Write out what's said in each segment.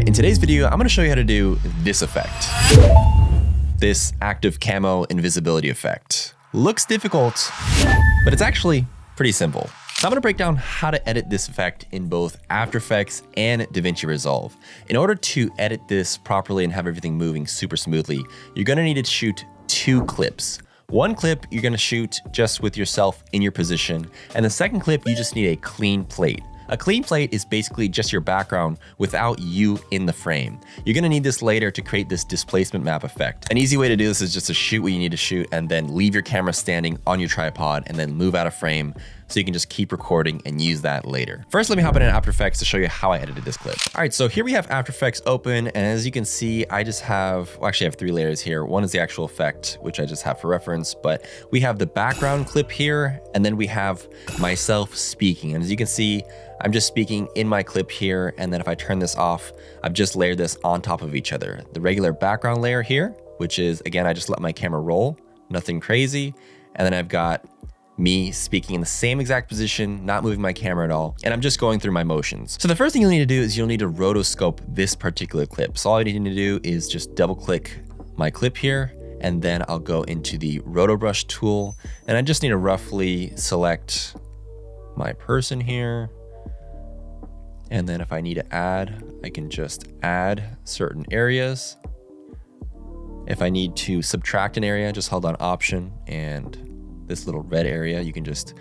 right, in today's video, I'm gonna show you how to do this effect. This active camo invisibility effect. Looks difficult, but it's actually pretty simple. So I'm gonna break down how to edit this effect in both After Effects and Davinci Resolve. In order to edit this properly and have everything moving super smoothly, you're gonna need to shoot 2 clips. One clip you're gonna shoot just with yourself in your position, and the second clip you just need a clean plate. A clean plate is basically just your background without you in the frame. You're gonna need this later to create this displacement map effect. An easy way to do this is just to shoot what you need to shoot and then leave your camera standing on your tripod and then move out of frame so you can just keep recording and use that later. First, let me hop in After Effects to show you how I edited this clip. All right, so here we have After Effects open, and as you can see, I just have, well, actually I have 3 layers here. One is the actual effect, which I just have for reference, but we have the background clip here, and then we have myself speaking. And as you can see, I'm just speaking in my clip here, and then if I turn this off, I've just layered this on top of each other. The regular background layer here, which is, again, I just let my camera roll, nothing crazy, and then I've got me speaking in the same exact position, not moving my camera at all, and I'm just going through my motions. So the first thing you'll need to do is you'll need to rotoscope this particular clip. So all I need to do is just double click my clip here, and then I'll go into the roto brush tool, and I just need to roughly select my person here. And then if I need to add, I can just add certain areas. If I need to subtract an area, just hold on Option, and this little red area, you can just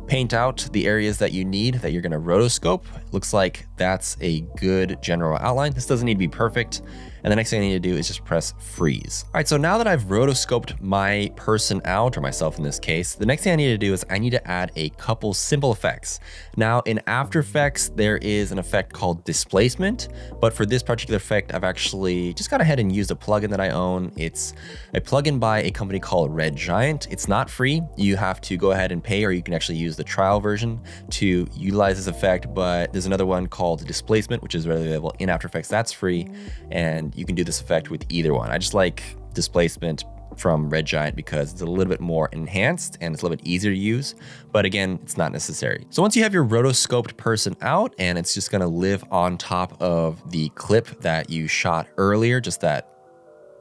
paint out the areas that you need that you're gonna rotoscope. Looks like that's a good general outline. This doesn't need to be perfect. And the next thing I need to do is just press freeze. All right, so now that I've rotoscoped my person out, or myself in this case, the next thing I need to do is I need to add a couple simple effects. Now in After Effects, there is an effect called displacement, but for this particular effect, I've actually just gone ahead and used a plugin that I own. It's a plugin by a company called Red Giant. It's not free. You have to go ahead and pay, or you can actually use the trial version to utilize this effect, but there's another one called displacement, which is readily available in After Effects. That's free, and you can do this effect with either one. I just like displacement from Red Giant because it's a little bit more enhanced and it's a little bit easier to use, but again, it's not necessary. So once you have your rotoscoped person out and it's just gonna live on top of the clip that you shot earlier, just that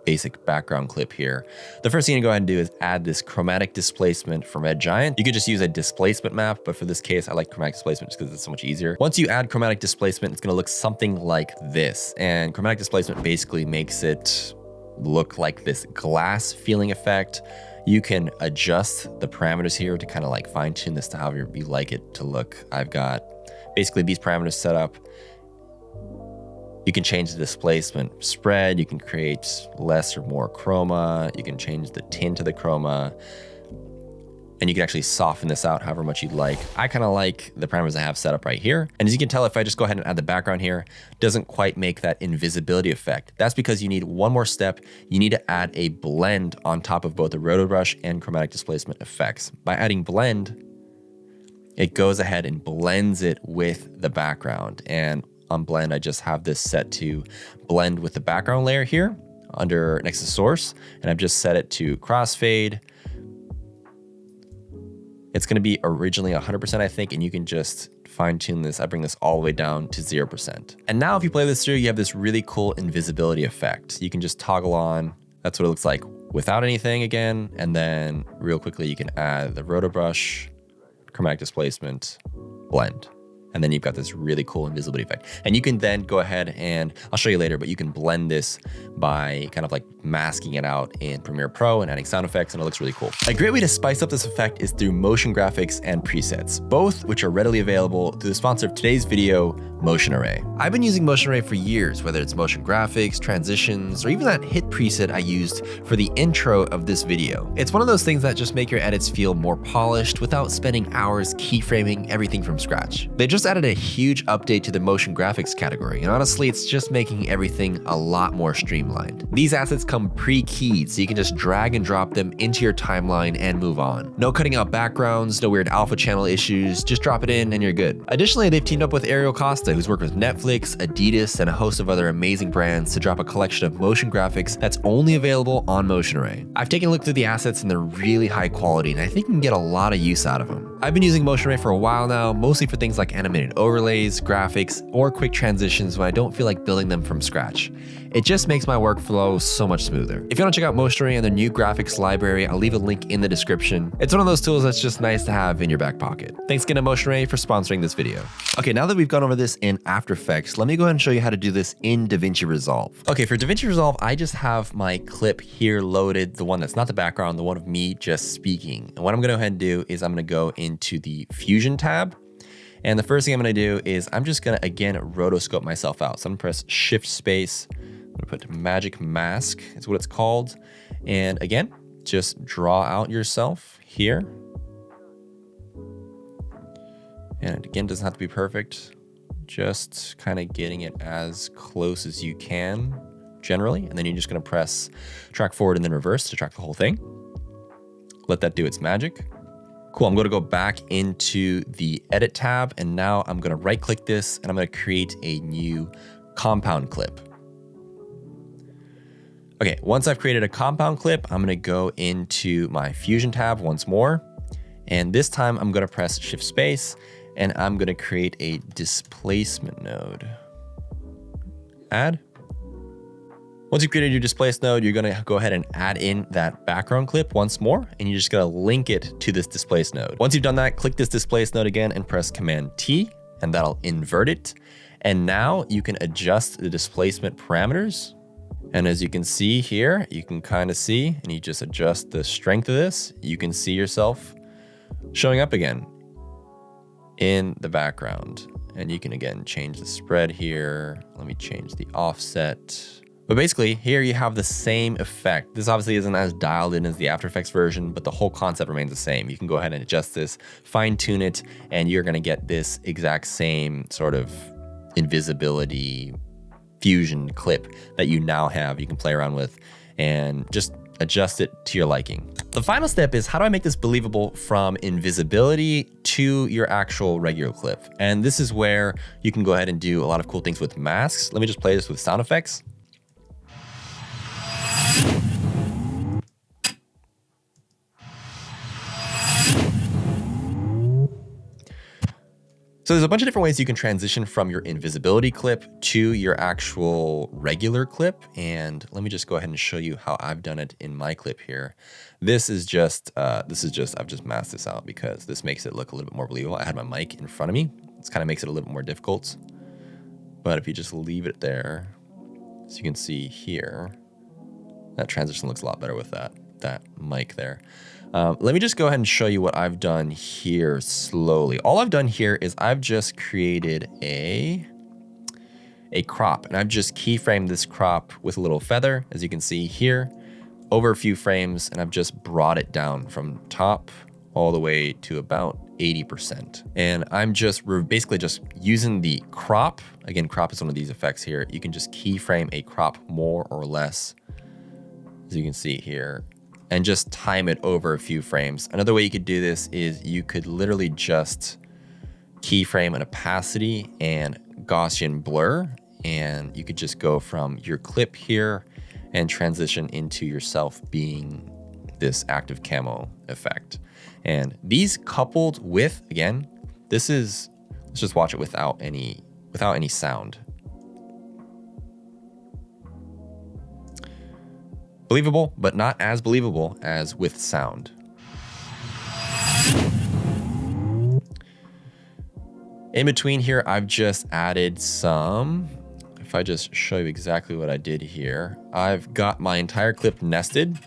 basic background clip here, the first thing you go ahead and do is add this chromatic displacement from Red Giant. You could just use a displacement map, but for this case, I like chromatic displacement just because it's so much easier. Once you add chromatic displacement, it's gonna look something like this. And chromatic displacement basically makes it look like this glass feeling effect. You can adjust the parameters here to kind of like fine tune this to however you like it to look. I've got basically these parameters set up. You can change the displacement spread, you can create less or more chroma, you can change the tint of the chroma, and you can actually soften this out however much you'd like. I kind of like the parameters I have set up right here. And as you can tell, if I just go ahead and add the background here, it doesn't quite make that invisibility effect. That's because you need one more step. You need to add a blend on top of both the roto brush and chromatic displacement effects. By adding blend, it goes ahead and blends it with the background. And on blend, I just have this set to blend with the background layer here under next to source, and I've just set it to crossfade. It's gonna be originally 100%, I think, and you can just fine tune this. I bring this all the way down to 0%. And now if you play this through, you have this really cool invisibility effect. You can just toggle on, that's what it looks like without anything again, and then real quickly you can add the roto brush, chromatic displacement, blend. And then you've got this really cool invisibility effect. And you can then go ahead and, I'll show you later, but you can blend this by kind of like masking it out in Premiere Pro and adding sound effects, and it looks really cool. A great way to spice up this effect is through motion graphics and presets, both which are readily available through the sponsor of today's video, Motion Array. I've been using Motion Array for years, whether it's motion graphics, transitions, or even that hit preset I used for the intro of this video. It's one of those things that just make your edits feel more polished without spending hours keyframing everything from scratch. They just added a huge update to the motion graphics category, and honestly, it's just making everything a lot more streamlined. These assets come pre-keyed, so you can just drag and drop them into your timeline and move on. No cutting out backgrounds, no weird alpha channel issues, just drop it in and you're good. Additionally, they've teamed up with Ariel Costa, who's worked with Netflix, Adidas, and a host of other amazing brands to drop a collection of motion graphics that's only available on Motion Array. I've taken a look through the assets and they're really high quality, and I think you can get a lot of use out of them. I've been using Motion Array for a while now, mostly for things like animation animated overlays, graphics, or quick transitions when I don't feel like building them from scratch. It just makes my workflow so much smoother. If you want to check out Motionray and their new graphics library, I'll leave a link in the description. It's one of those tools that's just nice to have in your back pocket. Thanks again to Motionray for sponsoring this video. Okay, now that we've gone over this in After Effects, let me go ahead and show you how to do this in Davinci Resolve. Okay, for Davinci Resolve, I just have my clip here loaded, the one that's not the background, the one of me just speaking. And what I'm gonna go ahead and do is I'm gonna go into the Fusion tab. And the first thing I'm gonna do is I'm just gonna, again, rotoscope myself out. So I'm gonna press Shift Space. I'm gonna put Magic Mask, is what it's called. And again, just draw out yourself here. And again, doesn't have to be perfect. Just kind of getting it as close as you can, generally. And then you're just gonna press track forward and then reverse to track the whole thing. Let that do its magic. Cool, I'm gonna go back into the Edit tab, and now I'm gonna right click this and I'm gonna create a new compound clip. Okay, once I've created a compound clip, I'm gonna go into my Fusion tab once more. And this time I'm gonna press Shift Space and I'm gonna create a displacement node. Add. Once you've created your displaced node, you're gonna go ahead and add in that background clip once more, and you're just gonna link it to this displaced node. Once you've done that, click this displaced node again and press Command T, and that'll invert it. And now you can adjust the displacement parameters. And as you can see here, you can kind of see, and you just adjust the strength of this, you can see yourself showing up again in the background. And you can again change the spread here. Let me change the offset. But basically here you have the same effect. This obviously isn't as dialed in as the After Effects version, but the whole concept remains the same. You can go ahead and adjust this, fine tune it, and you're gonna get this exact same sort of invisibility fusion clip that you now have, you can play around with and just adjust it to your liking. The final step is, how do I make this believable from invisibility to your actual regular clip? And this is where you can go ahead and do a lot of cool things with masks. Let me just play this with sound effects. So there's a bunch of different ways you can transition from your invisibility clip to your actual regular clip. And let me just go ahead and show you how I've done it in my clip here. I've just masked this out because this makes it look a little bit more believable. I had my mic in front of me. This kind of makes it a little bit more difficult. But if you just leave it there, as you can see here, that transition looks a lot better with that mic there. Let me just go ahead and show you what I've done here slowly. All I've done here is I've just created a crop, and I've just keyframed this crop with a little feather, as you can see here, over a few frames, and I've just brought it down from top all the way to about 80%. And I'm just basically just using the crop. Again, crop is one of these effects here. You can just keyframe a crop more or less, as you can see here, and just time it over a few frames. Another way you could do this is you could literally just keyframe an opacity and Gaussian blur, and you could just go from your clip here and transition into yourself being this active camo effect. And these coupled with, again, let's just watch it without any sound. Believable, but not as believable as with sound. In between here, I've just added some, if I just show you exactly what I did here, I've got my entire clip nested.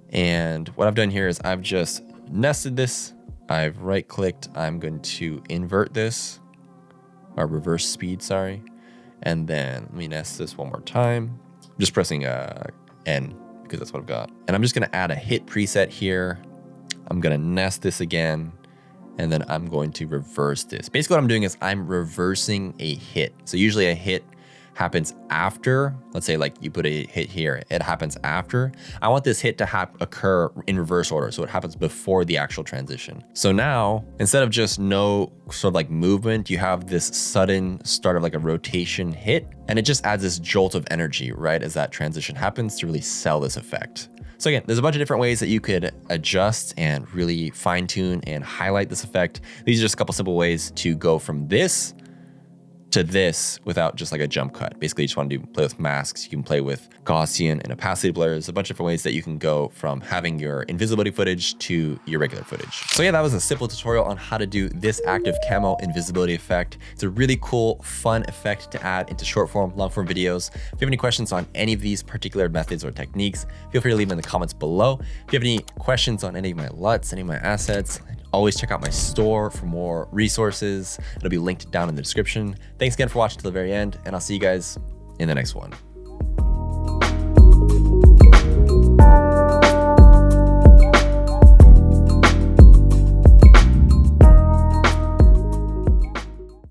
And what I've done here is I've just nested this. I've right clicked, I'm going to invert this, or reverse speed, sorry. And then let me nest this one more time. I'm just pressing N because that's what I've got. And I'm just gonna add a hit preset here. I'm gonna nest this again, and then I'm going to reverse this. Basically what I'm doing is I'm reversing a hit. So usually a hit happens after, let's say like you put a hit here, it happens after. I want this hit to occur in reverse order, so it happens before the actual transition. So now, instead of just no sort of like movement, you have this sudden start of like a rotation hit, and it just adds this jolt of energy right as that transition happens to really sell this effect. So again, there's a bunch of different ways that you could adjust and really fine tune and highlight this effect. These are just a couple simple ways to go from this to this without just like a jump cut. Basically, you just want to play with masks. You can play with Gaussian and opacity blurs, a bunch of different ways that you can go from having your invisibility footage to your regular footage. So yeah, that was a simple tutorial on how to do this active camo invisibility effect. It's a really cool, fun effect to add into short form, long form videos. If you have any questions on any of these particular methods or techniques, feel free to leave them in the comments below. If you have any questions on any of my LUTs, any of my assets, always check out my store for more resources. It'll be linked down in the description. Thanks again for watching to the very end, and I'll see you guys in the next one.